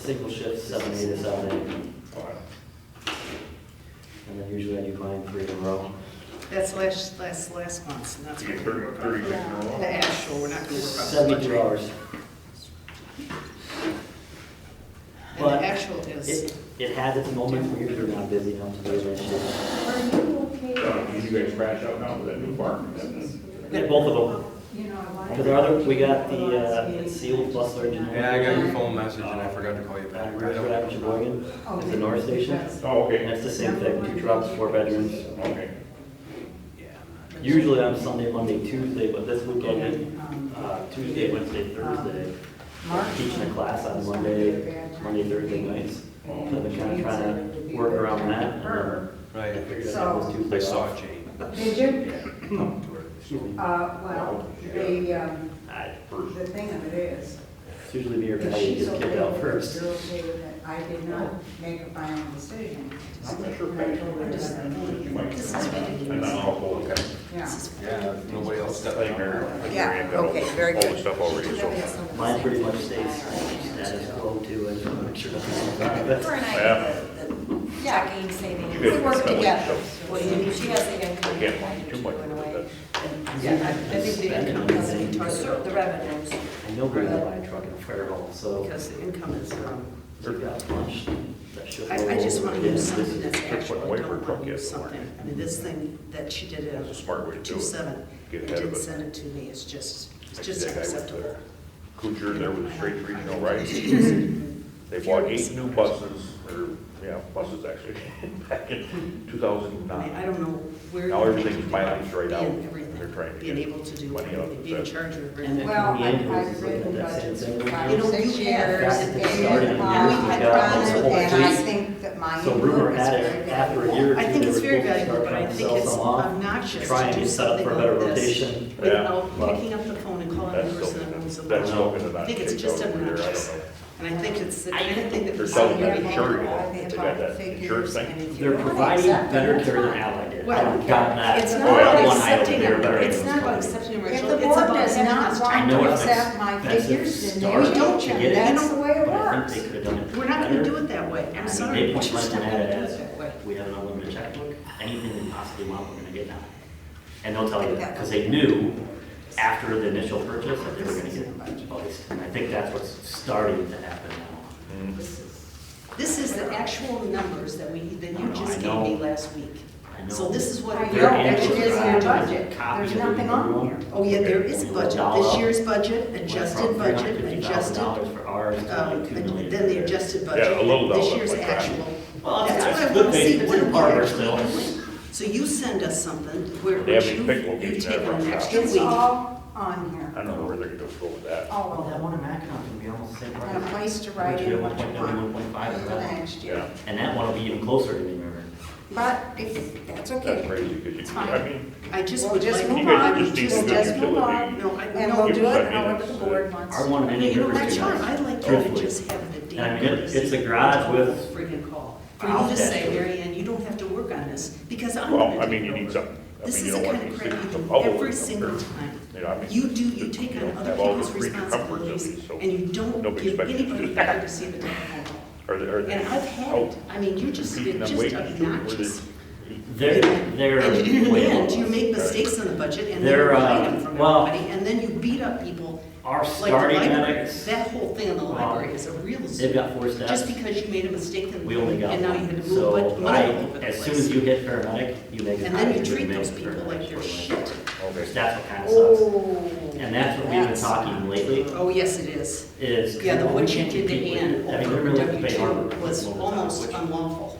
single shift, 7 A to 7 A. And then usually I do mine 3 in a row. That's last month's, and that's You what get we're 36 in a row? the actual, we're not gonna work on. 72 hours. And the actual is, It has its moments where you're not busy enough to do that shit. Are you okay? You guys crash out now with that new barn? Yeah, both of them. You know, I want. Because our other, we got the, it's sealed plus our engineer. Yeah, I got your phone message and I forgot to call you back. Right after Sheboygan, it's the North Station. Oh, And okay, it's the same thing, 2 trucks, 4 bedrooms. okay. Usually on Sunday, Monday, Tuesday, but this week I did Tuesday, Wednesday, Thursday. Teaching a class on Monday, Thursday nights. So I've been kind of trying to work around that. And Right. I figured I'd have this I Tuesday saw off. Jane. Did you? Excuse me. Well, I- the thing of it is, It's usually me or if Patty she's gets okay kicked out with it, first. you're okay with it. I did not make a final decision. I'm not sure, And I Patty. told her that. You might. this is And ridiculous. then I'll hold it. Yeah. Yeah, nobody else stepped Like in. Mary- like Yeah, Mary got okay, very all good. the stuff already, so. Mine pretty much stays status quo too. I just want to make sure nothing's Her wrong. and I Yeah. did the checking, savings. You guys work got together. stuff. Well, she has the income. I can't mind too much, in a way. but Yeah, I think the income is, we talked about The revenues. I know we're gonna buy a truck in Fairhall, so because the income is, we've got lunch. That should I just want to roll use in. something that's Just actual, put I away don't for a truck want to use yet, don't something. I mean, this thing that she did That's a smart way to at do it. 2.7, Get and ahead of didn't it. send it to me, it's just Like that guy with unacceptable. the Kucher there with the straight regional rights. They bought 8 new buses, or, yeah, buses actually, back in I mean, 2009. I don't know where. Now everything's finally straight out. Being everything, They're trying to being get able to do money out of everything, be in that. charge of And everything. then Well, the ambulance I've is looking written at that same budgets thing. for You 5 know, or 6 you years, have- Fact that they started in and years I've ago, done it's it, over I three. think that my So rumor input is had very it after a valuable. year or two. I think they it's were very supposed to valuable, start but I trying to think sell it's some off, obnoxious try to and do get set up something for a better like this rotation. without But- picking up the phone and calling That's the person still, that owns the that's still phone. gonna I not think it's take just out over there, I obnoxious. don't know. And I think it's the kind of thing that. They're we selling see that every insurance, day. they got that insurance thing. They're providing better care than Allied did. Well, I've gotten that. It's Oh, not yeah. about One item, accepting they're them, better it's than not about this accepting them, If Rachel, the it's board about does having not us want I trying know to to. it's accept my expensive figures, to then start. they don't, To get it. that's the way it But I think works. they could have done it. We're not gonna better. do it that way, I'm I mean, sorry, they we're put just money not in gonna it do as, it that way. we have an unlimited checkbook, anything we possibly want, we're gonna get now. And they'll tell you that, because they knew after the initial purchase that they were gonna get replaced. And I think that's what's starting to happen now. This is the actual numbers that that you just gave me last week. I know. So this is what. I know, Their but annual it is in drive your is a budget. copy There's of the nothing on one. here. Oh, yeah, there is a budget, this year's budget, Went adjusted from budget, $350,000 adjusted, for ours to like $2 million. then the adjusted budget, Yeah, a little this dollar, year's like that. actual. Well, That's it's what I good want to see, base, it's what in are we Parker actually still. doing? So you send us something where They have you, these pick you locations take at an our extra It's week. all on here. I don't know where they're gonna go with that. All Well, of that it. one in Mackinac can be almost the same price. And a place to write in what you want 1.9, for the next year. Yeah, And that one will be even closer to me, remember? But if, that's that's okay. crazy, because you, It's fine. I mean, I just We'll would just like. move you guys on. just need to We'll do just move utility. on. No, And we'll Give do us it that however minutes, the board wants. Our one in Indian You know, River that's is fine, nice. I'd like you to Truthfully. just have the And I mean, damn. it's a garage with Friggin' call. For Wow, you to say, that's- MaryAnne, you don't have to work on this, because I'm well, gonna I mean, take you need over. something, I This mean, is you the don't want kind of these crap things you to do bubble. every or single something. time. You know, I mean. You take on don't other have all people's the creature comforts of responsibilities, these, so and you don't nobody give expects you to do anybody that. ever to see the telephone call. Are they And I've had out it, I mean, you're just, competing it's on just wages, or where obnoxious. They're And in way the end, above you us. make mistakes in the budget, and then They're, you hide them from well, everybody, and then you beat up people. Our Like the starting library, medics, that whole thing in the Well, library is a real they've zoo. got 4 steps. Just because you made a mistake and We only got and now you one. had to move So money all over the as soon place. as you hit paramedic, you make it. And then you higher, treat make those it people paramedic like they're for shit. Okay. That's what kind of sucks. Oh. And that's what we've been talking lately, Oh, yes, it is. is. Yeah, the well, we what you can't did to compete with Ann it. I mean, over they're really pay Harvard. W2 was most of the time, almost which unlawful.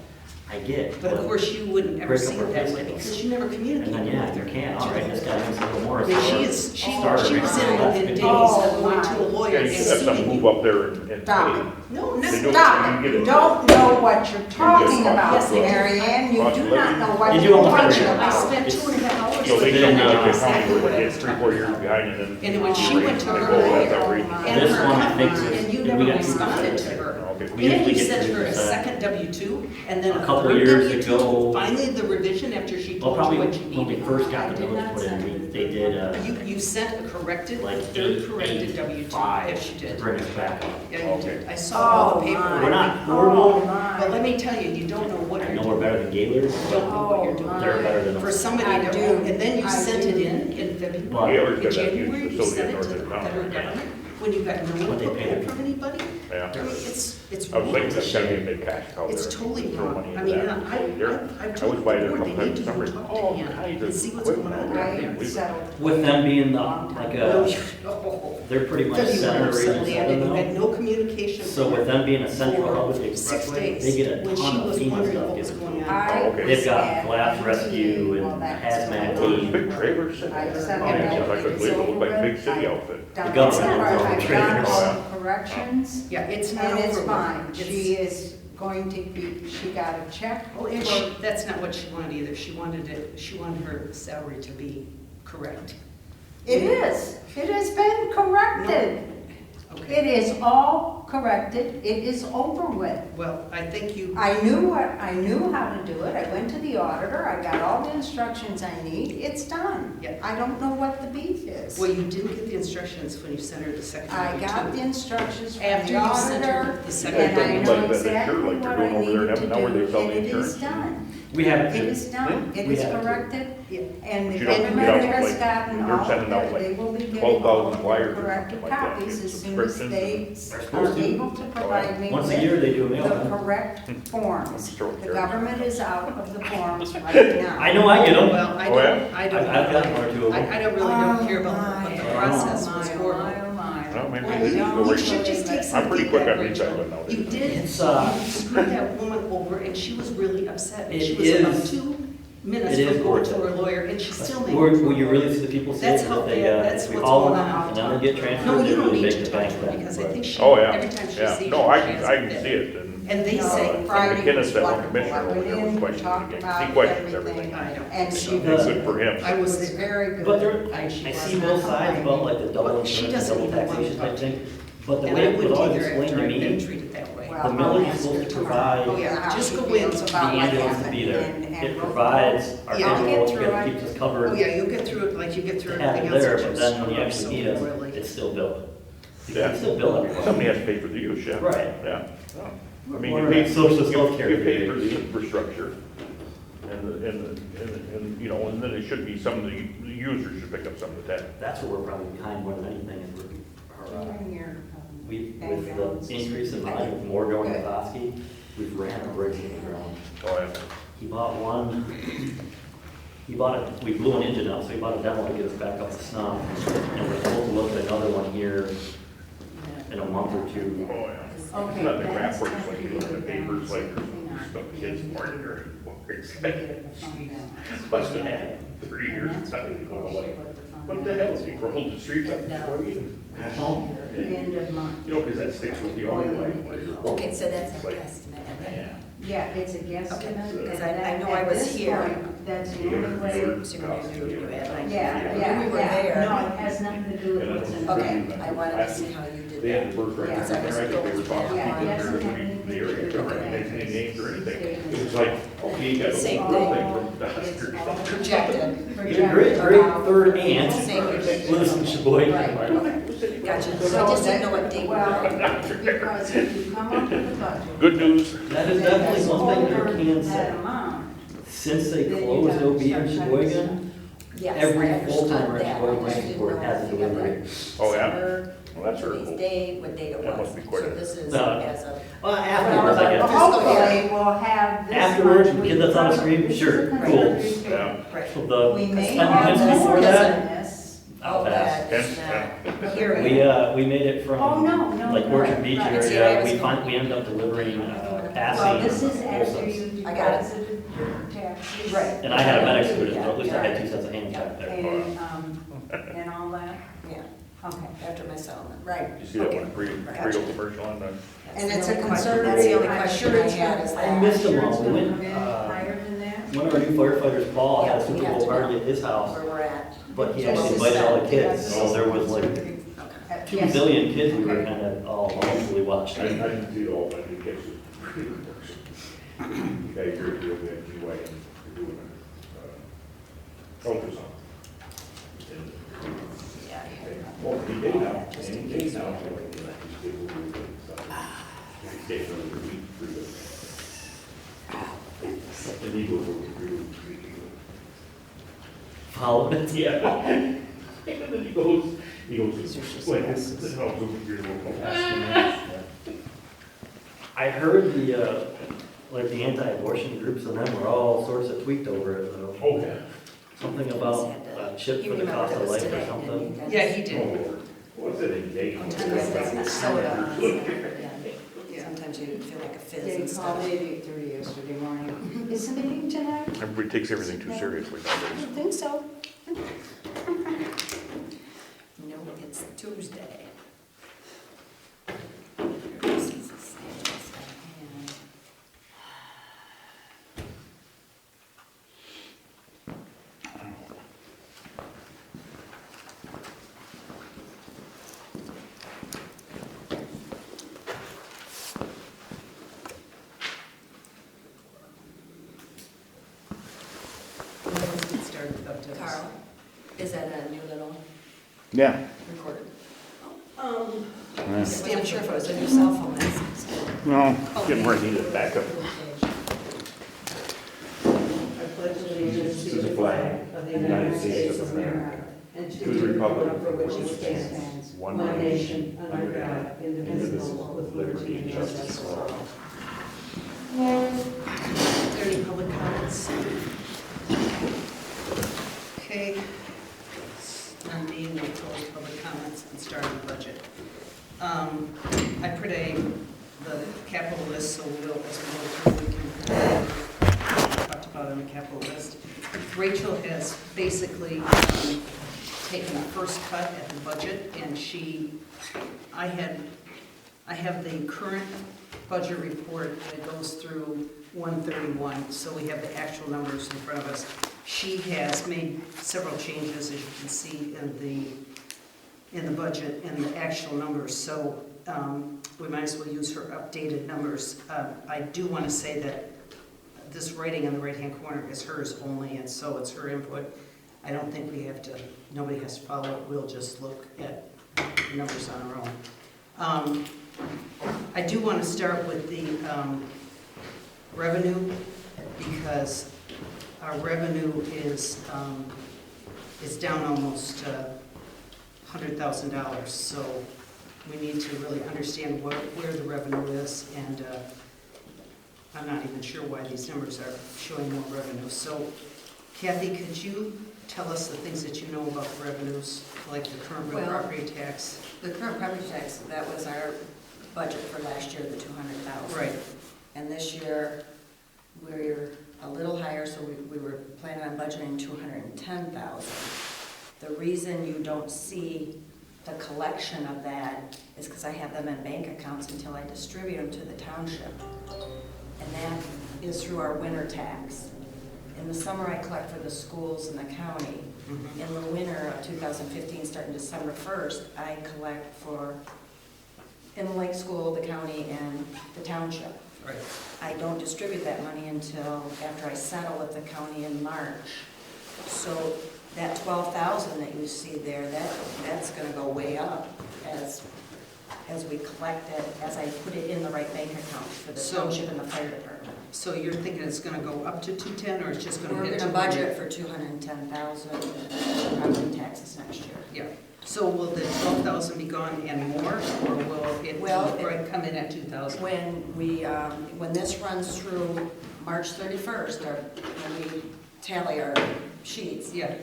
I get. But of course, you wouldn't ever break see up our it that way business. because you never And communicated then, with yeah, her. you can't, all right, this guy needs a little more. I mean, she was in within days of going to a lawyer Yeah, and you should have some suing move you. up there and pay. Stop. No, They never. don't- Stop you it. get You it. don't know what you're talking Yes, about, they do. MaryAnne. You do not know what They do you're almost talking everything. I about. spent 2.5 hours. You know, they with don't her. like uh, a county Exactly where what they I get was 3-4 years behind and then. And when she went to They her go, well, lawyer, that's outrageous. and This her one, I think, company, and you we never got two responded to different- her. Okay. We And usually you get sent her a 3%. second W-2, and then A a couple third years W-2, ago- finally the revision after she Well, told you probably what you when we needed. first got the I did village not put in, send we- it. they did, You sent a corrected, like third corrected W-2, 8.5 yes, you to did. bring us back up. Yeah, you did. I saw all Oh, the paperwork. my. We're not Oh, horrible. But let my. me tell you, you don't know what I you're know doing. we're better than Gaylors, You don't know what you're Oh, doing. my. they're better than For us. somebody I to, do. and then you I sent do. it in Well, February, Gaylor's in got that huge January, you facility sent in it to northern the town. federal government, when you got no What they input pay back them. from anybody. Yeah. I mean, it's I was thinking wrong. that's kind of a big cash cow there. It's totally Throw wrong. money I into mean, that. I've I told was the by there a board, couple they need times to in go summer. talk Oh, to Ann kinds and of see what's going on equipment. down there. I settled. With them being the, Long like time. they're pretty much February, center region suddenly, and southern you had now. no communication. So with them being a central hub with the 6 expressway, days, they get a when she ton of was FEMA wondering stuff. what was given. going on. I Oh, okay. They've got was at collapse rescue and well, that's hazmat all. Those team. big trailers sitting I there. sent Oh, Yeah, yeah. I couldn't believe it, looked like a big city outfit. Done government as far owns all as the I've done trailers. all the corrections, Yeah, it's not and over. it's with. fine. It's- She is going to be, she got a check. Oh, and that's not what she wanted either. She wanted her salary to be correct. It is. It has been corrected. It Okay. is all corrected. It is over with. Well, I think you, I knew how to do it. I went to the auditor. I got all the instructions I need. It's done. Yeah. I don't know what the beef is. well, you didn't get the instructions when you sent her the second I got the W-2. instructions from After the you sent her auditor, the second and I Like know that, sure, exactly like what they're I doing over there needed to now where they do, sell and the it is insurance. done. We have It to. is done. It We is have to. corrected, Yeah. and But the you don't- government you don't, has like, gotten you're all of sending out, that. like, They will be getting all 12,000 of the flyers or corrected something like that. copies as It's soon as subscriptions. they They're are supposed to. able to provide me Once a year, with they do a mail. the run. correct forms. Sure. The government is out of the forms right now. I know I get them. Well, I Oh, yeah? don't, I don't. I've gotten one or two of them. I don't really don't care about what the Oh, process my, was Oh, for. my, oh, my. Well, maybe I they just don't go You right should just take some I'm pretty quick feedback, on Rachel. recycling nowadays. You did, you It's, screwed that woman over, and she was really upset. And It she was about is- 2 minutes it is from going to worth her it. lawyer, and she still made Where, it. where you really see the people say That's is how that they, bad- that's we what's haul going them, on. and then they get No, transferred, you they don't really need make to the talk bank to her, back. because I But- think she, Oh, yeah, every time she yeah. sees you, No, I she can, has I a can fit. see it, and And they say, Friday McKinnon was said one wonderful. commissioner I over went there was in, we questioning talked again. about He questions everything, everything. I don't. and she It was, Good for him. I was very good. But there, And she I was see not both sides about complaining. like the double But she insurance, doesn't double even want to taxation talk type to thing. But the And way I it was wouldn't always either explained after to I've been me, treated that way. Well, the I'll millage is ask supposed her to tomorrow. provide Oh, yeah, how just she go in. feels the about what ambulance to happened, be there. and It we'll- provides our Yeah, I'll payroll, get through it it. keeps us Oh, covered. yeah, you'll get through it like you get through To have everything it else. there, that but you then when you screw up actually so need us, royally. it's still billed. You Yeah. can still bill everybody. Somebody has to pay for the use, yeah. Right. Yeah. I mean, Or you pay, social self-care. you pay for the infrastructure, and, you know, and then it should be some of the users should pick up some of the tab. That's what we're probably behind more than anything is we're, Bring your, we, bank with balance. the increase in volume, with more going to Good. Foskey, we've ran our brakes in the ground. Oh, yeah. He bought one, we blew an engine out, so he bought a demo to get us back up to snuff. And we're supposed to look at another one here in a month or two. Oh, yeah. Okay, It's not the crap that's works not like you look at the papers, like, stuff kids born here. It's like, must have had 3 years, it's not even going away. What the hell is he rolled the streets up before you? End of month. You know, because that sticks with you all the way. Okay, so that's an estimate. Yeah. Yeah, it's a guesstimate. Okay, and because I that- know I at was this here. point, That's the only way. Supervisor, you had, like, Yeah, we were yeah. there. No, it has nothing to do with what's in the. Okay, I wanted to see how you did They had that. the first record, Because I was I think they were talking Yeah, about yes, the and area, then- they weren't any names or anything. It was like, okay, you got a Same little thing. thing from the Husker. It's all Projected. Your great, great third aunt Same. lives in Sheboygan. Right. Gotcha, so I just didn't know what date we Well, were. because if you come up with a budget. Good news. That is definitely one thing that I can That say. amount. Since they then you closed gotta OB in start Sheboygan, Yes, I every understood full-timer in that. Sheboygan I just didn't Sport know has a if you got delivery. Oh, yeah? December, Well, that's today's very cool. day, what date it That was. must be quick. So this is No. as of, Well, afterwards, I guess. Hopefully, we'll have this. Afterwards, much. kid that's on the screen, This is sure, a cool. conservative figure. Yeah. right. So the We may spending have minutes this before that, business. I'll pass. And, Here We made it from, Oh, no, like no, Orchard Beach right. See, I area, was- we ended up delivering, Well, passing. this is after you I got it. deposited your taxes. Right. And I had a medic student, so at least I had 2 sets of hands back there. And all that? Yeah, Okay. after my settlement. Right. you see that Okay. one Credo commercial on the, That's And the it's a only question- conservative. That's the only I'm question sure I it's had gonna- is I that. missed them Sure all. it's We gonna went, come in higher than that? one of our new firefighters, Paul, had a Yeah, Super we have Bowl to party know at his house, Where we're at. but he Just actually a invited all the sec. kids, so there was like Okay. At 2 Yes. billion kids, we were kind of all hopefully watched. I didn't see it all, I didn't catch it. Pretty much. You guys are doing that, GYN, you're doing ultrasound. Yeah. Well, any day now, any day now. They will do it. They week, 3 days. And he goes over 3 weeks. Followed it. Yeah. And then he goes, like, this is how you're I heard the, like the anti-abortion groups and them were all sorts of tweaked over it though. Oh, yeah. Something about a chip for the cost of life or something. Yeah, he did. Oh, what's it in day? Soda. Yeah. Sometimes you feel like a fizz They and called stuff. me at 8:30 yesterday morning. Is the meeting tonight? Everybody takes everything too seriously I nowadays. don't think so. No, it's Tuesday. Let's get started without this. Carl, is that a new little Yeah. recorder? Yeah. I wasn't sure if it was a new cell phone. No, getting ready to need it back up. I pledge allegiance To the flag of the United States of America, and to the republic for which for it which it stands, one one nation, nation, under under God, God, indivisible, with liberty and justice for all. Is there any public comments? Okay. None being, we'll close public comments and start on the budget. I put the capital list, so we'll, as we go through, we can talked about on the capital list. Rachel has basically taken a first cut at the budget, and I have the current budget report that goes through 131, so we have the actual numbers in front of us. She has made several changes, as you can see in the budget and the actual numbers, so we might as well use her updated numbers. I do want to say that this writing in the right-hand corner is hers only, and so it's her input. I don't think nobody has to follow it, we'll just look at the numbers on our own. I do want to start with the revenue, because our revenue is down almost $100,000, so we need to really understand where the revenue is, and I'm not even sure why these numbers are showing more revenue. So Kathy, could you tell us the things that you know about the revenues, like the current real Well, property tax? The current property tax, that was our budget for last year, the 200,000. Right. And this year, we're a little higher, so we were planning on budgeting 210,000. The reason you don't see the collection of that is because I have them in bank accounts until I distribute them to the township. And that is through our winter tax. In the summer, I collect for the schools and the county. Mm-hmm. In the winter of 2015, starting December 1st, I collect for in the Lake School, the county, and the township. Right. I don't distribute that money until after I settle with the county in March. So that 12,000 that you see there, that's going to go way up as we collect it, as I put it in the right bank account for the township and the fire department. So you're thinking it's going to go up to 210, or it's just going to We're hit going 200? to budget for 210,000 property taxes next year. Yeah. So will the 12,000 be gone and more, or will it come in at 2,000? When this runs through March 31st, when we tally our sheets, Yeah.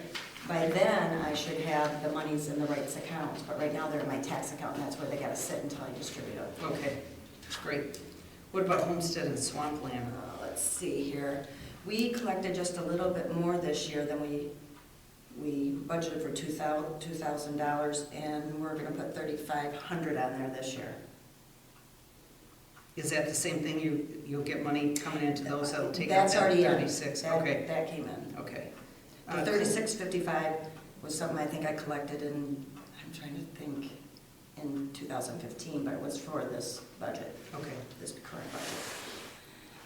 by then I should have the monies in the rights account. But right now they're in my tax account, and that's where they got to sit until I distribute them. Okay, great. What about homestead and swampland? Let's see here. We collected just a little bit more this year than we budgeted for $2,000, and we're going to put $3,500 on there this year. Is that the same thing? You'll get money coming into those that'll take out That's that already in. 36? Okay, That came in. okay. The $36.55 was something I think I collected in, I'm trying to think, in 2015, but it was for this budget, Okay. this current budget.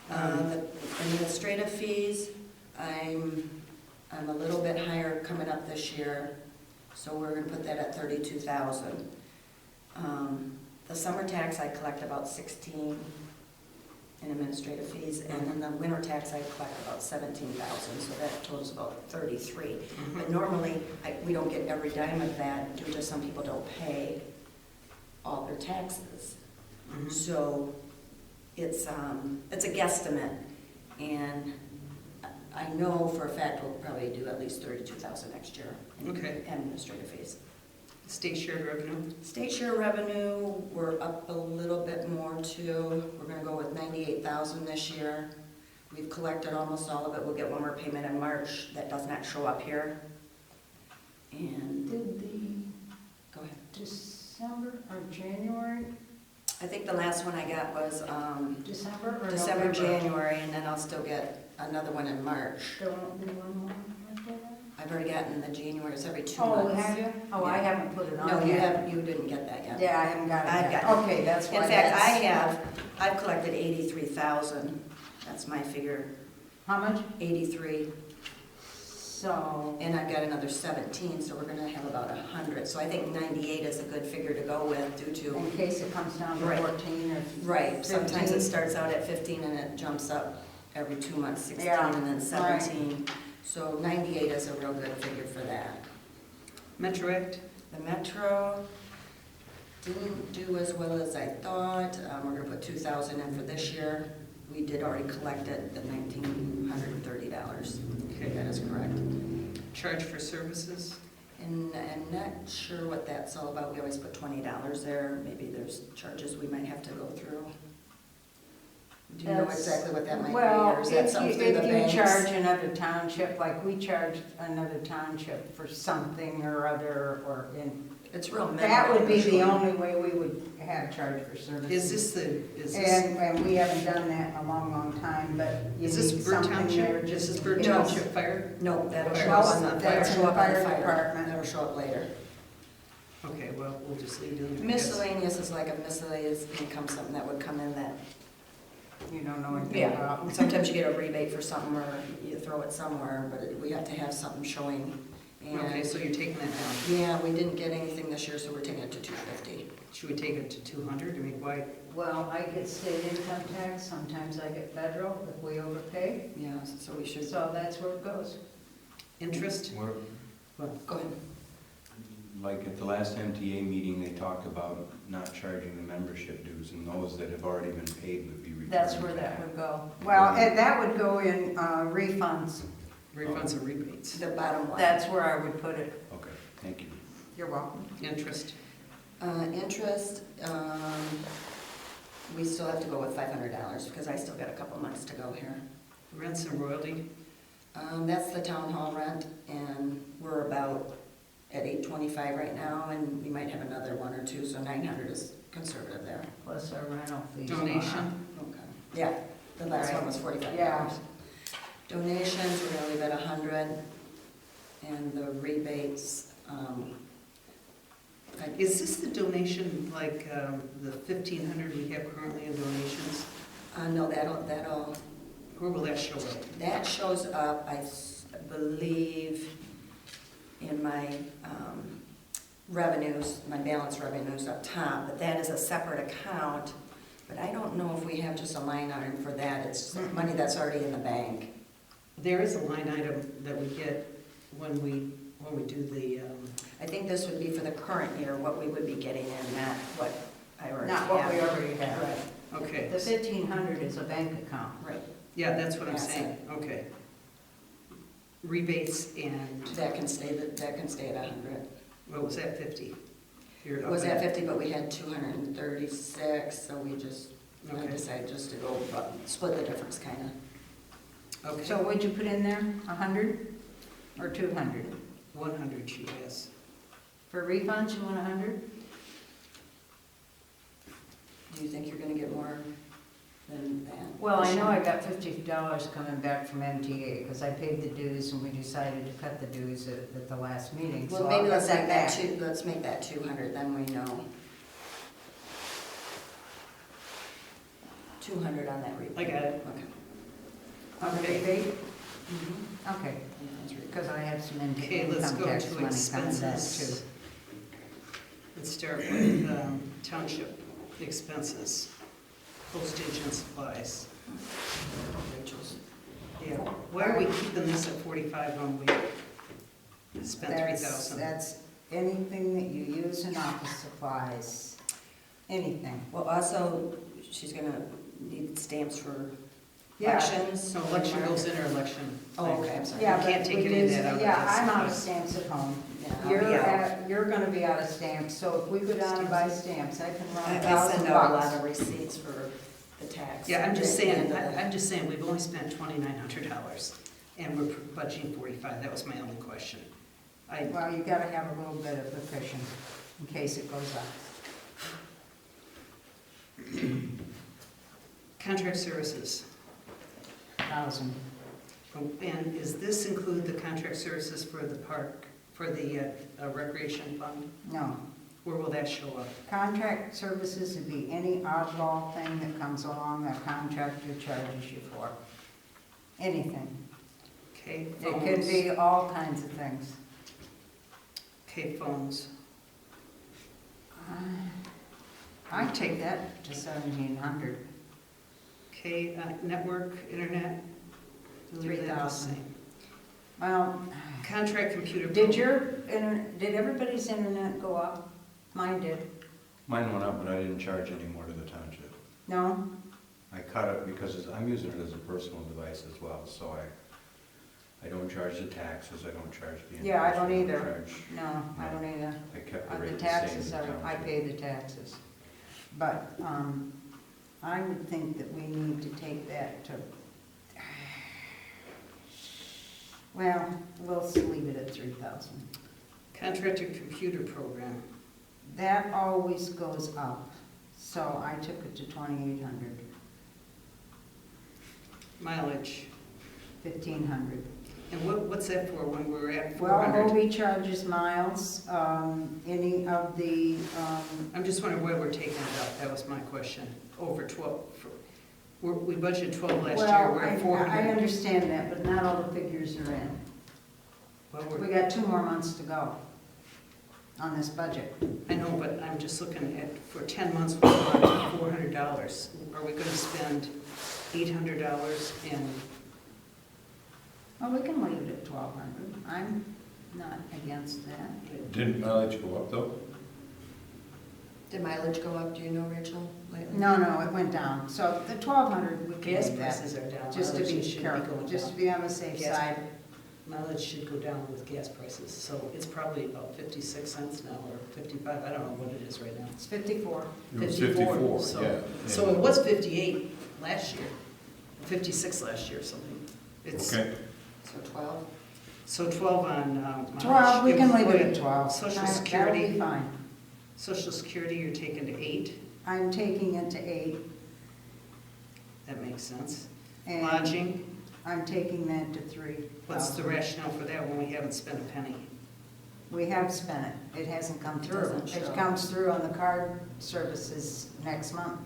The administrative fees, I'm a little bit higher coming up this year, so we're gonna put that at 32,000. The summer tax, I collect about 16 in administrative fees, and then the winter tax, I collect about 17,000, so that totals about 33. But normally, we don't get every dime of that due to some people don't pay all their taxes. So it's a guesstimate, and I know for a fact we'll probably do at least 32,000 next year in Okay. administrative fees. State shared revenue? State share revenue, we're up a little bit more too. We're gonna go with 98,000 this year. We've collected almost all of it. We'll get one more payment in March that does not show up here. And, Did the go ahead. December or January, I think the last one I got was December or December, November? January, and then I'll still get another one in March. There won't be one more after that? I've already gotten the January, it's every 2 Oh, months. have you? Oh, I Yeah. haven't put it on No, yet. you didn't get that yet. Yeah, I haven't got it I've yet. got it. Okay, that's why In fact, that's. I've collected 83,000. That's my figure, How much? 83. So, And I've got another 17, so we're gonna have about 100. So I think 98 is a good figure to go with due to, in case it comes down to Right. 14 or 15. right, sometimes it starts out at 15 and it jumps up every 2 months, 16 Yeah, and then right. 17. So 98 is a real good figure for that. Metro Act? The Metro didn't do as well as I thought. We're gonna put 2,000 in for this year. We did already collect it, the $1,930. Okay. That is correct. Charge for services? And I'm not sure what that's all about. We always put $20 there. Maybe there's charges we might have to go through. Do you know That's- exactly what that might be, Well, or is that if something you, through the if you banks? charge another township, like we charge another township for something or other, or in, It's real minimal. that would be the usually. only way we would have charge for services. Is this, And we haven't done that in a long, long time, but you is this need Bird something there Township? just. This is Bird Yes. Township Fire? No, that'll show Fire. up on the, That's that'll in show the up on the fire fire. department. That'll show up later. Okay, well, we'll just leave it. I guess. Miscellaneous is like a miscellaneous income, something that would come in that, You don't know anything yeah, about. sometimes you get a rebate for something or you throw it somewhere, but we have to have something showing. Okay, And, so you're taking that down. yeah, we didn't get anything this year, so we're taking it to 250. Should we take it to 200? I mean, why? Well, I get state income tax, sometimes I get federal if we overpay, Yeah, so we should, so that's where it goes. Interest? go ahead. Like at the last MTA meeting, they talked about not charging the membership dues, and those that have already been paid would be returned. That's where that back. would go. Well, and that would go in refunds. Refunds and rebates? The bottom line. That's where I would put it. Okay, thank you. You're welcome. Interest? Interest, we still have to go with $500 because I still got a couple months to go here. Rents and royalty? That's the town hall rent, and we're about at $825 right now, and we might have another one or two, so 900 is conservative there. Plus our rental fees. Donation? Okay. Yeah, the last one was $45. Yeah. Donations, we're gonna leave at 100, and the rebates, Is this the donation, like the 1,500 we have currently in donations? no, that'll, Where will that show up? that shows up, I believe, in my revenues, my balance revenues up top, but that is a separate account. But I don't know if we have just a line item for that. It's money that's already in the bank. There is a line item that we get when we do the, I think this would be for the current year, what we would be getting in, not what I already have. Not what we already have. Right, okay. The 1,500 is a bank account. right. Yeah, that's what I'm That's saying, okay. Rebates and, That can stay at 100. what was that, 50? It was at 50, but we had 236, so we just I Okay, decided just to go, split the difference, kind of. okay. So what'd you put in there, 100 or 200? 100, she has. For refunds, you want 100? Do you think you're gonna get more than that? Well, I know I got $50 coming back from MTA, because I paid the dues and we decided to cut the dues at the last meeting. Well, so maybe I'll let's cut make that back. let's make that 200, then we know. 200 on that report. I got it. Okay. On the Okay. rebate? Mm-hmm. Okay, because I have some income Okay, let's go tax to money coming back expenses. too. Let's start with township expenses, postage and supplies. Rachel's. Yeah, why are we keeping this at 45 when we spent 3,000? That's anything that you use in office supplies, anything. Well, also, she's gonna need stamps for Yeah. elections. So election goes in her election. Oh, okay, I'm sorry. Yeah, You but can't take we any of use- that out of Yeah, this. I'm out of stamps at home. Yeah, I'll be out. You're gonna be out of stamps, so if we go down and buy stamps, I can run I $1,000 send out a lot bucks. of receipts for the tax. Yeah, I'm just at the saying, end of the- I'm just saying, we've only spent $2,900 and we're budgeting 45, that was my only question. Well, you gotta have a little bit of a cushion in case it goes up. Contract services, 1,000. and does this include the contract services for the park, for the recreation fund? No. Where will that show up? Contract services would be any oddball thing that comes along that contractor charges you for. Anything. Okay, It could phones. be all kinds of things. Okay, phones. I take that to 1,700. Okay, network, internet. Leave that the 3,000. same. Well, Contract computer. did everybody's internet go up? Mine did. Mine went up, but I didn't charge any more to the township. No? I cut it because I'm using it as a personal device as well, so I don't charge the taxes, I don't charge the. Yeah, I don't interest, either. charge- No, I don't either. I kept the The rate the same. taxes as are, the I township. pay the taxes. But, I would think that we need to take that to, well, we'll leave it at 3,000. Contracted computer program. That always goes up, so I took it to 2,800, Mileage. 1,500. And what's that for when we're at Well, 400? Hobie charges miles, any of the, I'm just wondering why we're taking it up. That was my question. Over 12. We budgeted 12 last year. well, We're I at 400. understand that, but not all the figures are in. Well, We got 2 more months to go on this budget. I know, but I'm just looking at, for 10 months, we're about $400. Are we going to spend $800 in? Well, we can leave it at 1,200. I'm not against that. Didn't mileage go up though? Did mileage go up, do you know, Rachel, lately? No, it went down. So the 1,200, we can Gas leave that, prices are down. just to be Mileage should careful, going just to down. be on the safe Gas- side. Mileage should go down with gas prices, so it's probably about 56 cents now, or 55, I don't know what it is right now. It's 54. It was 54, 54, so- yeah. So it was 58 last year, 56 last year or something. It's, Okay, So 12? so 12 on mileage. 12, we can leave it at Employee- 12. Social That'll Security. be fine. Social Security, you're taking to 8, I'm taking it to 8, that makes sense. and Lodging, I'm taking that to 3. what's the rationale for that when we haven't spent a penny? We have spent it. It hasn't come It through. doesn't It show. comes through on the card services next month.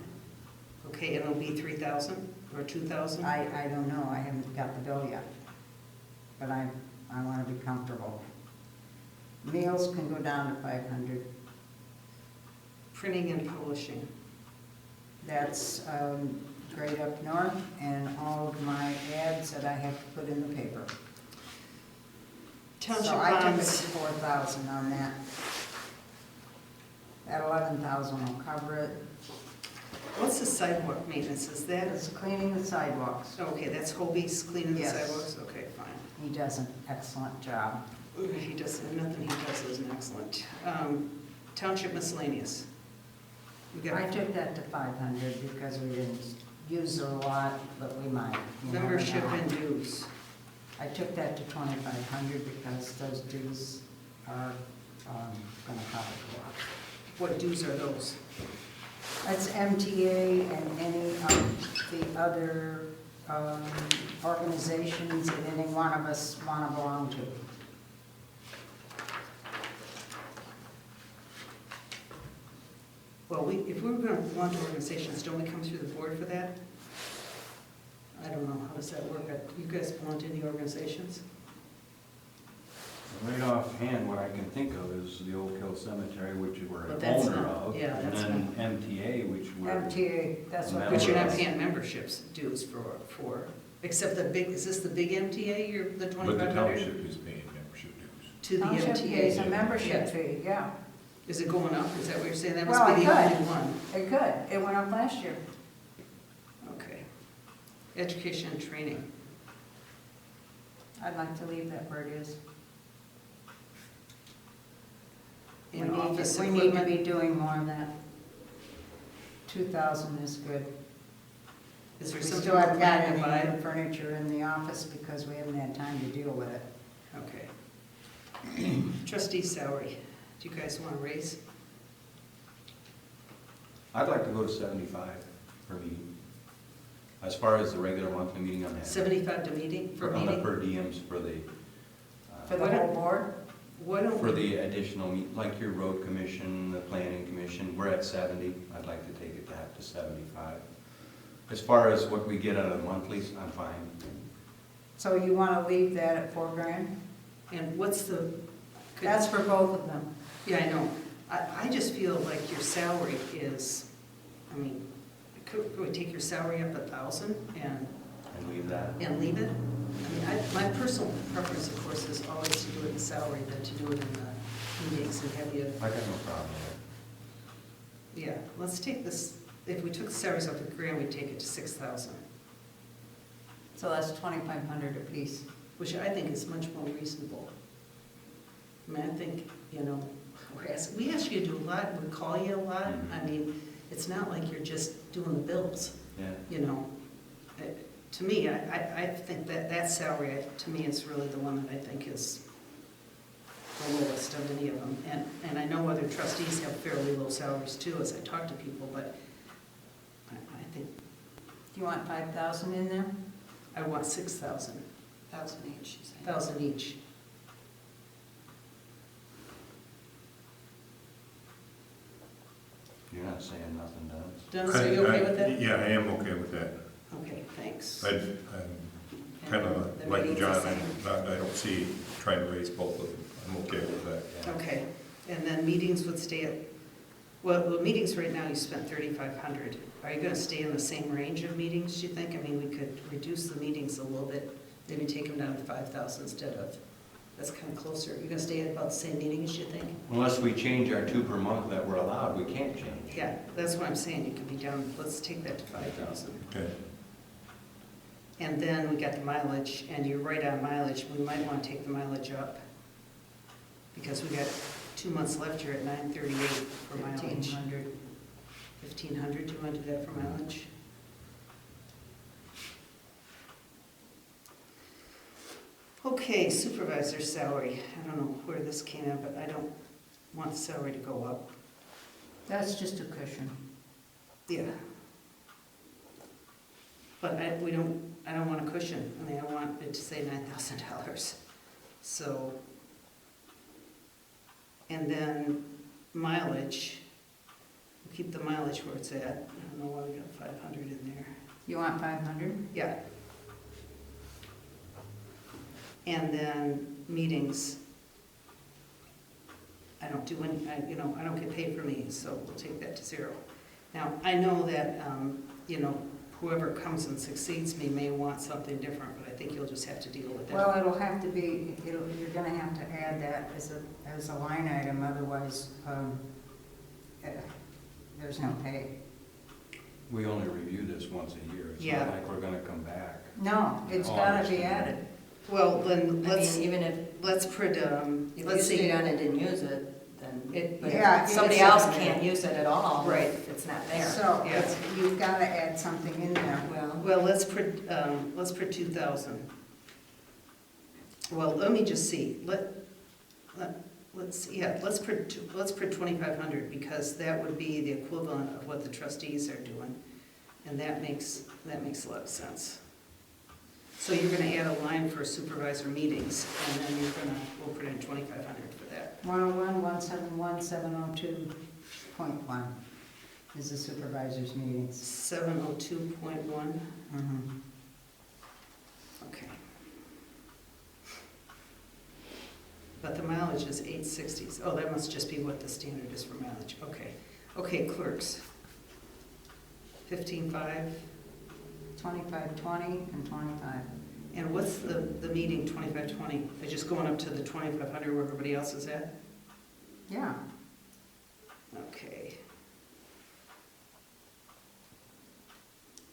Okay, and it'll be 3,000 or 2,000? I don't know. I haven't got the bill yet. But I want to be comfortable. Meals can go down to 500. Printing and publishing. That's great up north, and all of my ads that I have to put in the paper. Township So I took it to bonds, 4,000 on that. That 11,000 will cover it. what's the sidewalk maintenance, is that, It's cleaning the sidewalks. okay, that's Hobie's cleaning the Yes. sidewalks? Okay, fine. He does an excellent job. He does, nothing he does isn't excellent. Township miscellaneous. We I got took that to 500 because we didn't use it a lot, but we might. You never membership know. and dues. I took that to 2,500 because those dues are gonna probably go up. What dues are those? That's MTA and any of the other organizations that any one of us want to belong to. Well, if we were gonna launch organizations, don't we come through the board for that? I don't know, how does that work? You guys belong to any organizations? Right offhand, what I can think of is the Oak Hill Cemetery, which we're But an that's owner not- of. yeah, that's And then MTA, which we're, MTA, that's what. But you're not Members. paying memberships dues except the big, is this the big MTA, the But the 2,500? township is paying membership dues. To the Township MTA? pays a membership fee, yeah. Is it going up? Is that what you're saying? That Well, must be it the could. only one. It could, it went up last year. Okay. Education and training. I'd like to leave that where it is. In office We need to equipment, be doing more of that. 2,000 is good. is there We something still we're haven't got planning to any buy? new furniture in the office because we haven't had time to deal with it. Okay. Trustee salary, do you guys want to raise? I'd like to go to 75 per meeting. As far as the regular monthly meeting, I'm happy. 75 to meeting, for On the meeting? per diems for the, For the whole board? Why don't for we, the additional, like your road commission, the planning commission, we're at 70. I'd like to take it back to 75. As far as what we get out of the monthlies, I'm fine. So you want to leave that at 4 grand? and what's the? could- That's for both of them. Yeah, I know. I just feel like your salary is, I mean, could we take your salary up 1,000 And leave that. and leave it? I mean, my personal preference, of course, is always to do it in salary than to do it in the meetings and have you, I got no problem with yeah, let's take this, if we took the salaries off of grand, we'd take it to 6,000, So that's 2,500 apiece. which I think is much more reasonable. I mean, I think, we ask you to do a lot, we call you a lot. Mhm. I mean, it's not like you're just doing the bills. it. Yeah. To me, I think that salary, to me, is really the one that I think is the lowest of any of them. And I know other trustees have fairly low salaries too, as I talk to people, but I think Do you want 5,000 in there? I want 6,000, 1,000 each, she's saying. 1,000 each. You're not saying nothing, Dennis? Dennis, are you okay with that? Yeah, I am okay with that. Okay, thanks. I'm kind of The like meeting's John, the same. I don't see trying to raise both of them. I'm okay with that. Yeah. Okay, and then meetings would stay at, well, meetings right now, you spent 3,500. Are you gonna stay in the same range of meetings, do you think? I mean, we could reduce the meetings a little bit, maybe take them down to 5,000 instead of, that's kind of closer. You're gonna stay at about the same meetings, you think? Unless we change our 2 per month that we're allowed, we can't change. Yeah, that's what I'm saying, you could be down, let's take that to 5,000. Okay. And then we got the mileage, and you're right on mileage, we might want to take the mileage up. Because we got 2 months left here at 938 for mileage. 1,500. 1,500, do you want to do that for mileage? Okay, supervisor salary, I don't know where this came in, but I don't want the salary to go up. That's just a cushion. Yeah. But I don't want a cushion, I mean, I want it to say $9,000, so. And then mileage, we'll keep the mileage where it's at, I don't know why we got 500 in there. You want 500? Yeah. And then meetings, I don't do any, I don't get paid for meetings, so we'll take that to 0. Now, I know that, whoever comes and succeeds me may want something different, but I think you'll just have to deal with that. Well, it'll have to be, you're gonna have to add that as a line item, otherwise, there's no pay. We only review this once a year. It's Yeah. not like we're gonna come back. No, it's gotta be added. Well, then, I mean, even if let's put, if you let's see. stayed on and didn't use it, then, but Yeah, if somebody it's else not there. can't use it at all, Right. if it's not there. So, Yeah. you've gotta add something in there. Well, let's put 2,000. Well, let me just see, let's see, yeah, let's put 2,500, because that would be the equivalent of what the trustees are doing, and that makes a lot of sense. So you're gonna add a line for supervisor meetings, and then we'll put in 2,500 for that. 101, 171, 702.1. is the supervisors' meetings. 702.1, Mhm. okay. But the mileage is 860. Oh, that must just be what the standard is for mileage, okay. Okay, clerks. 15.5, 2520 and 25. and what's the meeting 2520? They're just going up to the 2500 where everybody else is at? Yeah. Okay.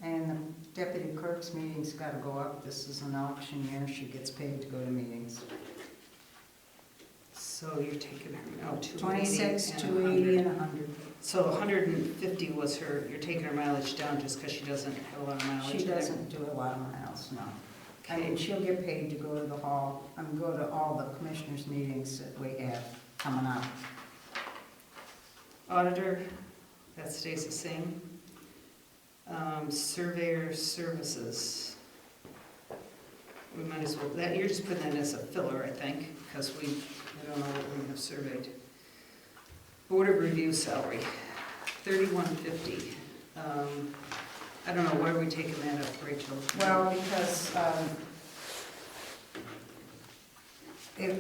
And the deputy clerk's meeting's gotta go up. This is an election year. She gets paid to go to meetings. So you're taking her, oh, 280 26, and 280 100. and 100. So 150 was her, you're taking her mileage down just because she doesn't have a lot of mileage? She in there? doesn't do a lot of miles, no. I Okay. mean, she'll get paid to go to the hall, go to all the commissioners' meetings that we have coming up. Auditor, that stays the same. Surveyor services. We might as well, that, you're just putting that as a filler, I think, because I don't know what we have surveyed. Board of Review salary, 3150. I don't know, why are we taking that up, Rachel? Well, because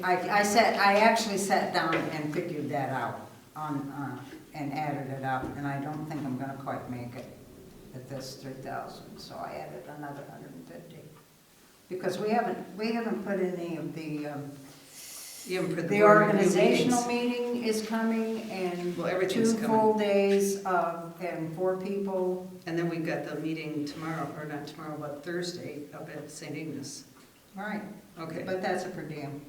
I actually sat down and figured that out and added it up, and I don't think I'm gonna quite make it at this 3,000, so I added another 150. Because we haven't put any of You haven't put the board review organizational meetings. meeting is coming, and Well, everything's 2 coming. full days and 4 people. And then we've got the meeting tomorrow, or not tomorrow, but Thursday up at St. Ignace. Right, Okay. but that's a per diem.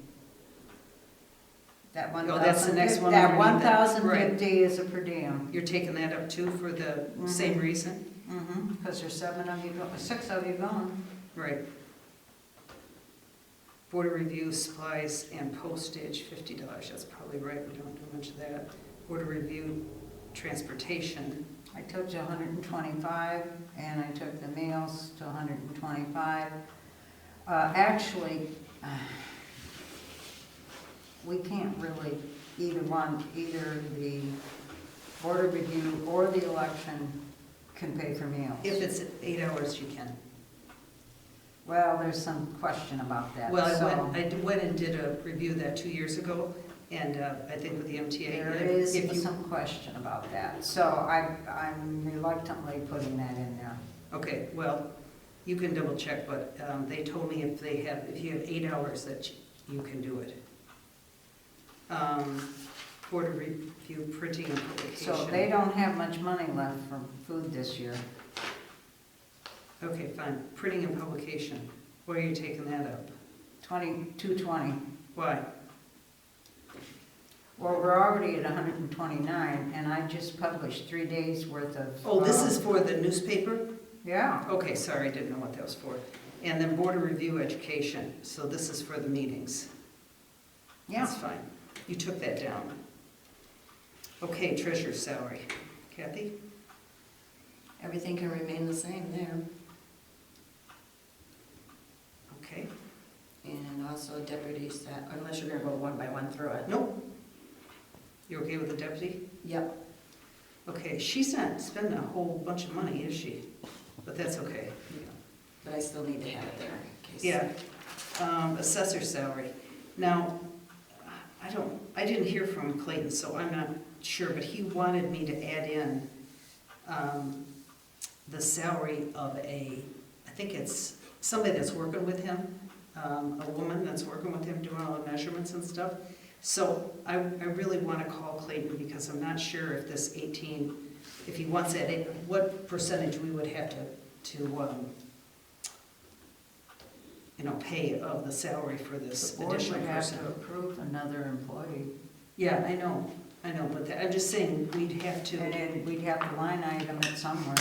That Oh, that's the next one That underneath that. 1,050 is a per diem. You're taking that up too for the Mhm. same reason? Because there's 6 of you going. Right. Board of Review supplies and postage, $50. That's probably right, we don't do much of that. Board of Review transportation, I took to 125, and I took the meals to 125. Actually, we can't really, either the Board of Review or the election can pay for meals. if it's 8 hours, you can. Well, there's some question about that. Well, so I went and did a review of that 2 years ago, and I think with the MTA. There is some question about that, so I'm reluctantly putting that in there. Okay, well, you can double check, but they told me if you have 8 hours that you can do it. Board of Review printing and publication. So they don't have much money left for food this year. Okay, fine. Printing and publication. Why are you taking that up? 220. Why? Well, we're already at 129, and I just published 3 days worth of. Oh, this is for the newspaper? Yeah. Okay, sorry, I didn't know what that was for. And then Board of Review education. So this is for the meetings. Yeah. That's fine. You took that down. Okay, treasurer's salary. Kathy? Everything can remain the same there. Okay. And also deputies, unless you're gonna go one by one through it. Nope. You okay with the deputy? Yep. Okay, she's not spending a whole bunch of money, is she? But that's okay. But I still need to have it there in case. Yeah. Assessor salary. Now, I didn't hear from Clayton, so I'm not sure, but he wanted me to add in the salary of I think it's somebody that's working with him, a woman that's working with him doing all the measurements and stuff. So I really want to call Clayton because I'm not sure if this 18, if he wants that, what percentage we would have to pay of the salary for this The board additional would have person. to approve another employee, Yeah, I know, but I'm just saying, we'd have to, and then we'd have to line item it somewhere.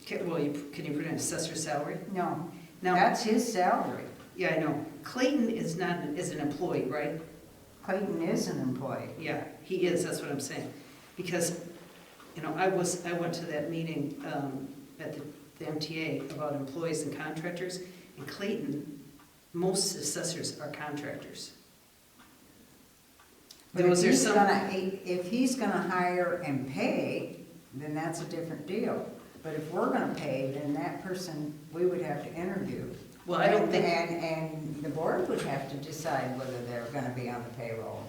can you put in assessor salary? No, Now, that's his salary. yeah, I know, Clayton is an employee, right? Clayton is an employee. Yeah, he is, that's what I'm saying. Because, I went to that meeting at the MTA about employees and contractors, and Clayton, most assessors are contractors. But if he's gonna hire and pay, then that's a different deal. But if we're gonna pay, then that person, we would have to interview. Well, I don't think, And the board would have to decide whether they're gonna be on the payroll.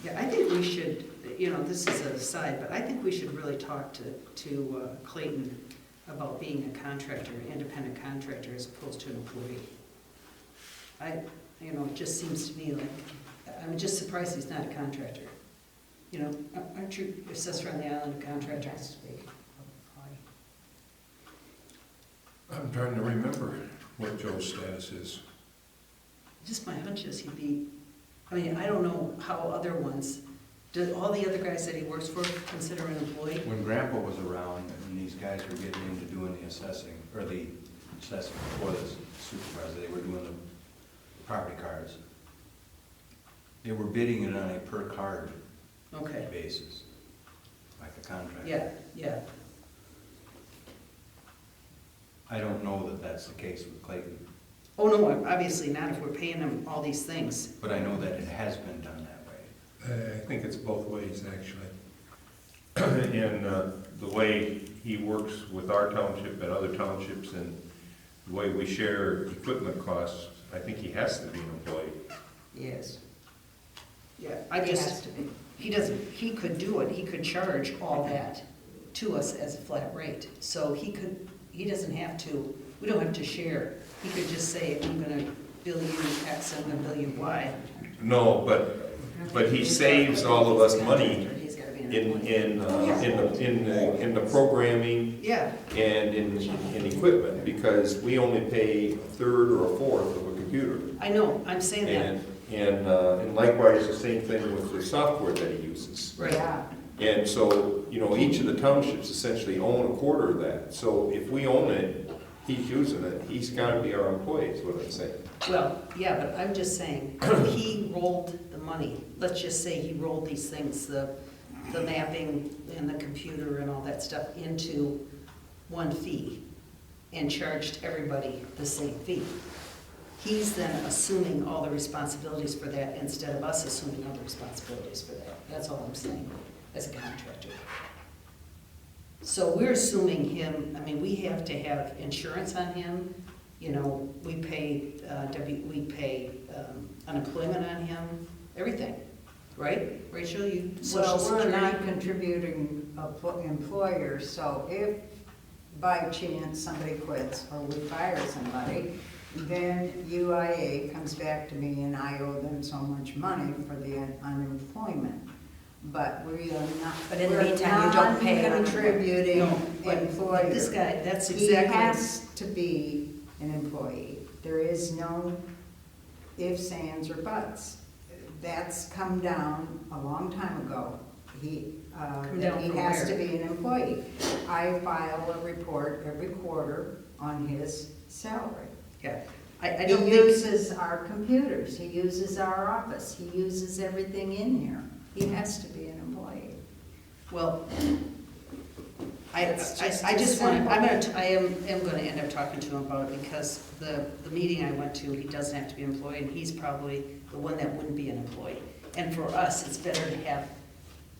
yeah, I think we should, this is an aside, but I think we should really talk to Clayton about being a contractor, independent contractor, as opposed to an employee. It just seems to me like, I'm just surprised he's not a contractor. Aren't you assessor on the island a contractor? Has to be. I'm trying to remember what Joe's status is. Just my hunch is he'd be, I don't know how other ones, do all the other guys that he works for consider an employee? When Grandpa was around and these guys were getting into doing the assessing, or the assessing for the supervisor, they were doing the property cards. They were bidding it on a per card Okay, basis, like a contract. yeah. I don't know that that's the case with Clayton, Oh, no, obviously not if we're paying him all these things. but I know that it has been done that way. I think it's both ways, actually. And the way he works with our township and other townships and the way we share equipment costs, I think he has to be an employee. Yes. Yeah, It has to be. he could do it, he could charge all that to us as a flat rate. So he doesn't have to, we don't have to share. He could just say, I'm gonna bill you X, I'm gonna bill you Y. No, but he saves all of us money He's gotta be an in employee. the programming Yeah, and in equipment, because we only pay a third or a fourth of a computer. I know, I'm saying that. And likewise, the same thing with the software that he uses. Right. Yeah. And so, each of the townships essentially own a quarter of that. So if we own it, he's using it, he's gotta be our employee, is what I'm saying. Well, yeah, but I'm just saying, he rolled the money. Let's just say he rolled these things, the mapping and the computer and all that stuff into one fee and charged everybody the same fee. He's then assuming all the responsibilities for that instead of us assuming all the responsibilities for that. That's all I'm saying, as a contractor. So we're assuming him, we have to have insurance on him, we pay, unemployment on him, everything, right? Rachel, you, Social Well, we're Security? not contributing employers, so if by chance somebody quits or we fire somebody, then UIA comes back to me and I owe them so much money for the unemployment. But we are not, But in the meantime, you don't pay we're non-contributing No, but employer. this guy, that's He exactly. has to be an employee. There is no ifs, ands, or buts. That's come down a long time ago. Come That down he from has to where? be an employee. I file a report every quarter on his salary. Yeah, I He don't think, uses our computers, he uses our office, he uses everything in here. He has to be an employee. well, I It's just just want, simple. I am gonna end up talking to him about it because the meeting I went to, he doesn't have to be an employee and he's probably the one that wouldn't be an employee. And for us, it's better to have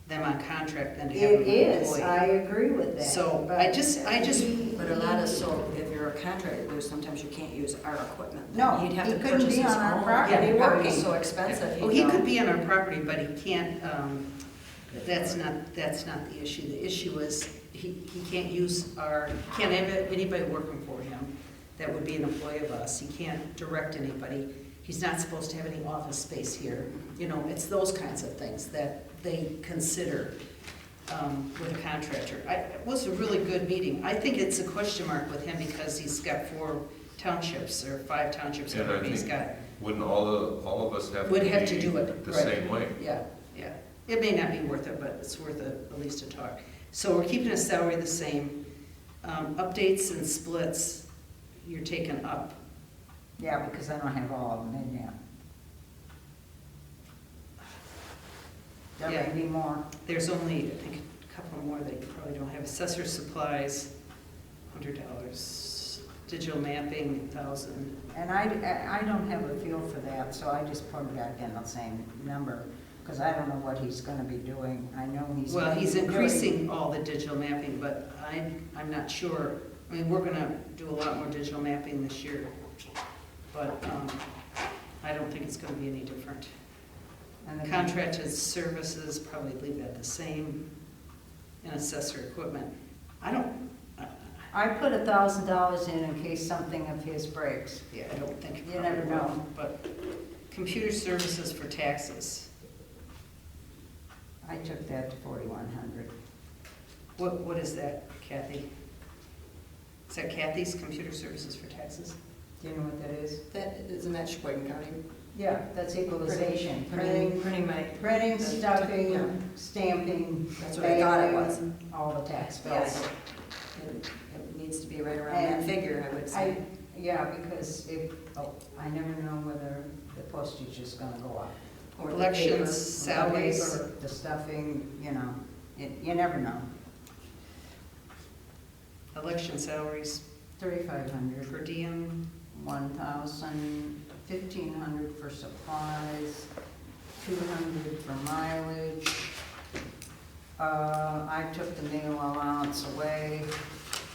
them on contract than to have them It an is, employee. I agree with that. So, but I just- he- But a lot of, if you're a contractor, there's sometimes you can't use our equipment. No, He'd have he to couldn't purchase be his on our own. property Yeah, it'd probably be working. so expensive. Oh, he could be on our property, but he can't, that's not the issue. The issue is, he can't use he can't have anybody working for him that would be an employee of us. He can't direct anybody. He's not supposed to have any office space here. It's those kinds of things that they consider with a contractor. It was a really good meeting. I think it's a question mark with him because he's got 4 townships or 5 townships, And I whatever he's think- got. Wouldn't all of us have Would to have to be do it, the right. same way? Yeah. It may not be worth it, but it's worth at least a talk. So we're keeping his salary the same. Updates and splits, you're taking up. Yeah, because I don't have all of them in yet. There may Yeah. be more. There's only, I think, a couple more that you probably don't have. Assessor supplies, $100. Digital mapping, 1,000. And I don't have a feel for that, so I just put it back in the same number. because I don't know what he's gonna be doing. I know he's. Well, he's gonna be increasing all the digital mapping, but I'm not sure. I mean, we're gonna do a lot more digital mapping this year, but I don't think it's gonna be any different. And the Contracted services, probably leave that the same, and assessor equipment. I put $1,000 in case something of his breaks. Yeah, I don't think. it You never probably will, know. But computer services for taxes, I took that to 4,100. what is that, Kathy? Is that Kathy's computer services for taxes? Do you know what that is? That, isn't that Sheboygan County? Yeah, that's equalization. Printing my. Printing, Yeah. stuffing, stamping. That's what I thought it was. All the tax bills. Yes. It needs to be right around that And figure, I would say. Yeah, because I never know whether the postage is gonna go up. Or the Elections, paper. salaries. The paper, the stuffing, you never know. Election salaries, 3,500, per diem, 1,000, 1,500 for supplies, 200 for mileage. I took the meal allowance away.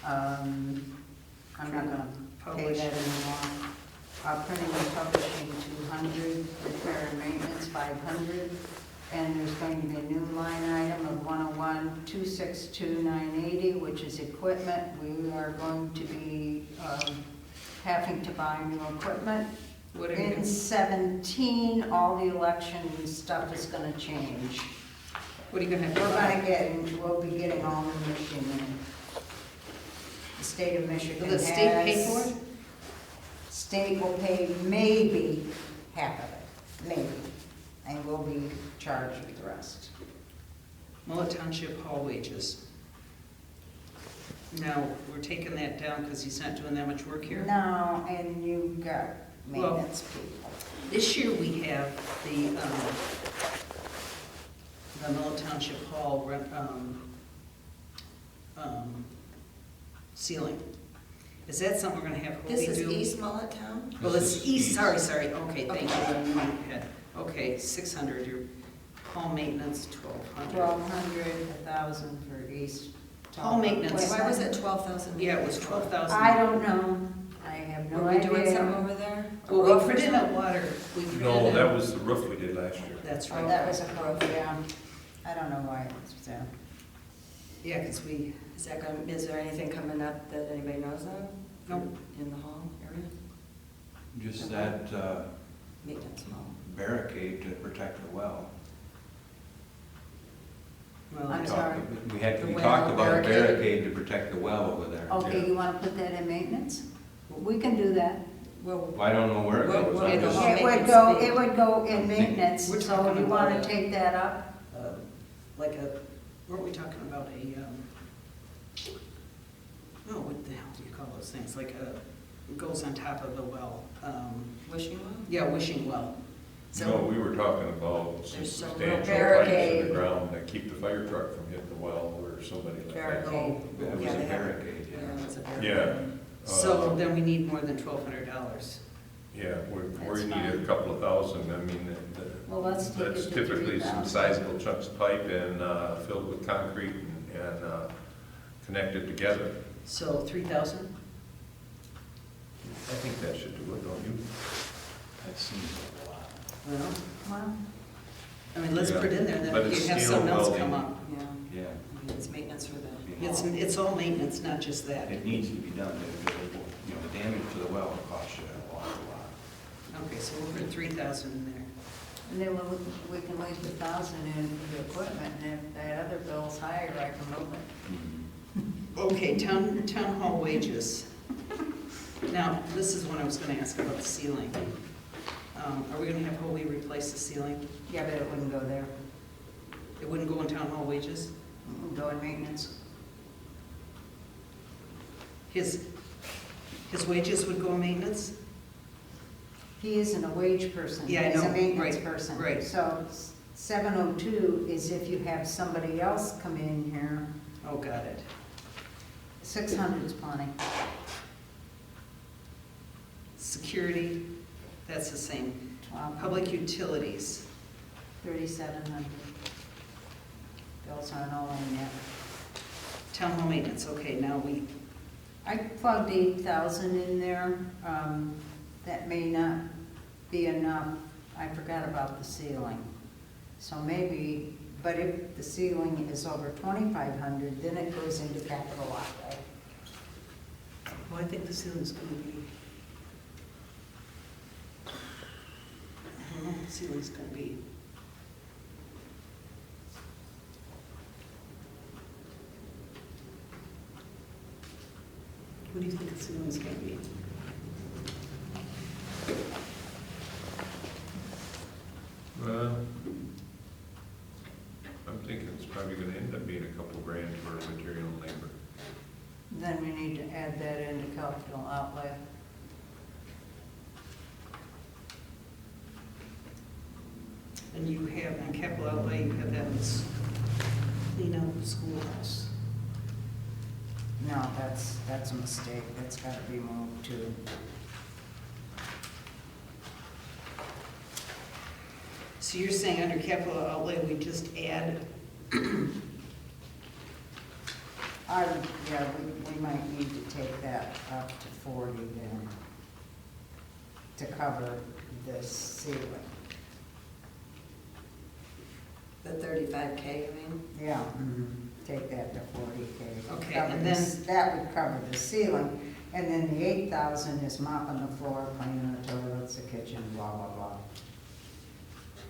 I'm not gonna pay Publish. that anymore. Printing and publishing, 200, repair and maintenance, 500. And there's going to be a new line item of 101,262,980, which is equipment. We are going to be having to buy new equipment. what are you In gonna, 17, all the election stuff is gonna change. what are you gonna have to buy? We'll be getting all the machinery. The state of Michigan Will has. the state pay for it? State will pay maybe half of it, maybe, and we'll be charged with the rest. Mullet Township hall wages. Now, we're taking that down because he's not doing that much work here. No, and you've got maintenance people. This year we have the Mullet Township hall ceiling. Is that something we're gonna have Holy This is do? East Mullet Town? Well, This it's is east, east. sorry, okay, thank you. Okay, 600, your hall maintenance, 1,200. 1,200, 1,000 for East. Hall maintenance. Why was it 12,000? Yeah, it was 12,000. I don't know. I have no Were we idea. doing something over there? A Well, roof we or put in something? a water, we put in No, a- that was the roof we did last year. That's Oh, right. that was a roof, yeah. I don't know why it's there. Yeah, because we, Is there anything coming up that anybody knows of? Nope. In the hall area? Just that Maintenance hall. barricade to protect the well. well, I'm I- sorry. We The well talked about a barricade. barricade to protect the well over there. Okay, you wanna put that in maintenance? We can do that. Well, I don't know where it Well, goes. well, I the just- hall- It would go in maintenance, We're so talking you wanna about take that up? like a, weren't we talking about a, oh, what the hell do you call those things? Like goes on top of the well. wishing well? Yeah, wishing well. No, we were talking about some There's some substantial pipes in barricade. the ground that keep the fire truck from hitting the well or somebody like that. Barricade. It was Yeah, a they have- barricade, yeah. Yeah, it's a barricade. Yeah. So then we need more than $1,200. Yeah, we That's need fine. a couple of thousand, I mean, Well, let's take it that's to typically some 3,000. sizable chunks of pipe and filled with concrete and connected together. So 3,000? I think that should do it, don't you? That seems a lot. Well, Well, I mean, let's Yeah. put in there But that it's you have steel something else welding. come up. Yeah, Yeah, I mean, it's maintenance for the. It's all maintenance, not just that. it needs to be done. The damage to the well costs you a lot. Okay, so we'll put 3,000 in there. and then we can leave 1,000 in for the equipment, and if that other bill's higher, I can move it. Okay, town hall wages. Now, this is what I was gonna ask about the ceiling. Are we gonna have Holy replace the ceiling? Yeah, but it wouldn't go there. It wouldn't go in town hall wages? It would go in maintenance. His wages would go in maintenance? He isn't a wage person. Yeah, I He's a know. maintenance Right, person. right. So 702 is if you have somebody else come in here. Oh, got it. 600 is plenty. Security, that's the same. Wow. Public utilities, 3,700. Bills aren't all in yet. Town hall maintenance, okay, now I plugged 8,000 in there. That may not be enough. I forgot about the ceiling. So maybe, but if the ceiling is over 2,500, then it goes into capital outlay. well, I think the ceiling's gonna be, I don't know what the ceiling's gonna be. What do you think the ceiling's gonna be? Well, I'm thinking it's probably gonna end up being a couple grand for material and labor. Then we need to add that into capital outlay. And you have, on capital outlay, you have that as clean out the schoolhouse. No, that's a mistake. That's gotta be moved too. So you're saying under capital outlay, we just add, Yeah, we might need to take that up to 40 then, to cover the ceiling. The 35K, you mean? Yeah, take that to 40K. Okay, Cover and this- then- that would cover the ceiling, and then the 8,000 is mopping the floor, cleaning the toilets, the kitchen, blah, blah, blah.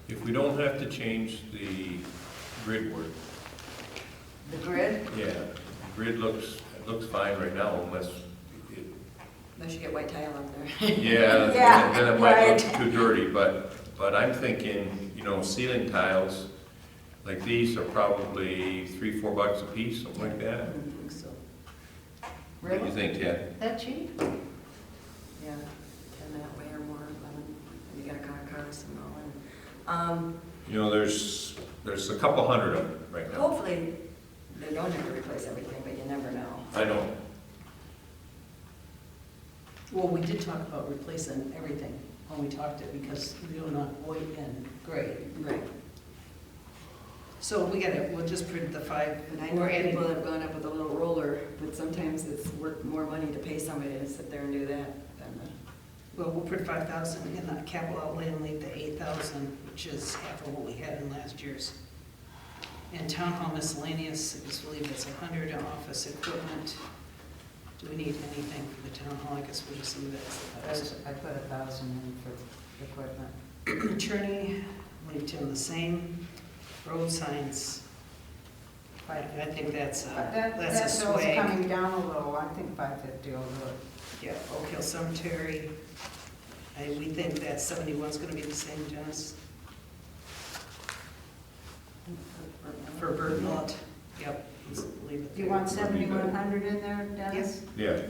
If we don't have to change the grid work, The grid? yeah, the grid looks fine right now unless it, Unless you get white tile up there. yeah, Yeah, then it might look right. too dirty, but I'm thinking, ceiling tiles, like these are probably $3-4 a piece, something like I that. don't think so. What do you Really? think, Ted? That cheap? Yeah, 10 that way or more, 11. You got a carcass and all in. There's a couple hundred of them right now. Hopefully, they don't have to replace everything, but you never know. I know. well, we did talk about replacing everything when we talked it, because we don't want white and gray. Right. So we'll just print the 5. But I know We're adding- people have gone up with a little roller, but sometimes it's worth more money to pay somebody to sit there and do that than Well, we'll put 5,000 in the capital outlay and leave the 8,000, which is half of what we had in last year's. And town hall miscellaneous, I just believe it's 100 in office equipment. Do we need anything for the town hall? I guess we'll just leave it as the 1,000. I put 1,000 in for equipment. Attorney, leave Tim the same. Road signs, I think that's But a that bill's swag. coming down a little. I think 550 will do it. Yeah, Oak Hill Cemetery, we think that 71's gonna be the same, Dennis, for Burtonville. Yep, let's leave it Do you there. want 7,100 in there, Dennis? Yeah.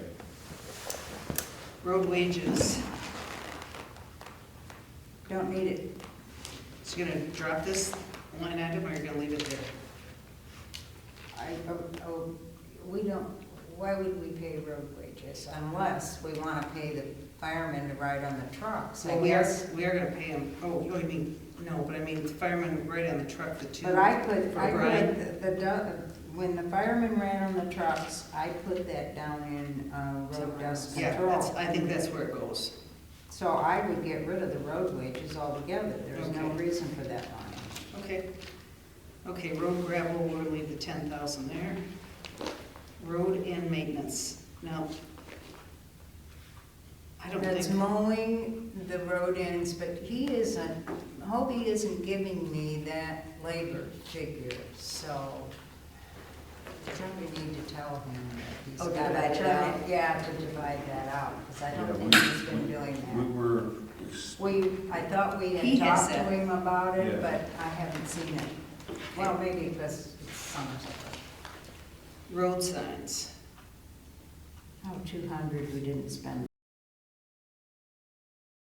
Road wages, Don't need it. so you're gonna drop this line item, or you're gonna leave it there? We don't, why would we pay road wages unless we want to pay the firemen to ride on the trucks? I Well, we guess. are gonna pay them, you mean, no, but I mean, the firemen right on the truck, the two. But I put Brian. when the firemen ran on the trucks, I put that down in road dust Yeah, control. I think that's where it goes. So I would get rid of the road wages altogether. There's no Okay. reason for that line. Okay. Okay, road gravel, we're gonna leave the 10,000 there. Road and maintenance. Now, I don't That's think, mowing the road ends, but Hobie isn't giving me that labor figure, so I probably need to tell him that he's Oh, got divide to it out. Yeah, to divide that out, because I Yeah, don't we- think he's been doing We that. were, I thought we He had has talked to said- him about it, Yeah. but I haven't seen it. Well, maybe because it's summer. road signs. Oh, 200 we didn't spend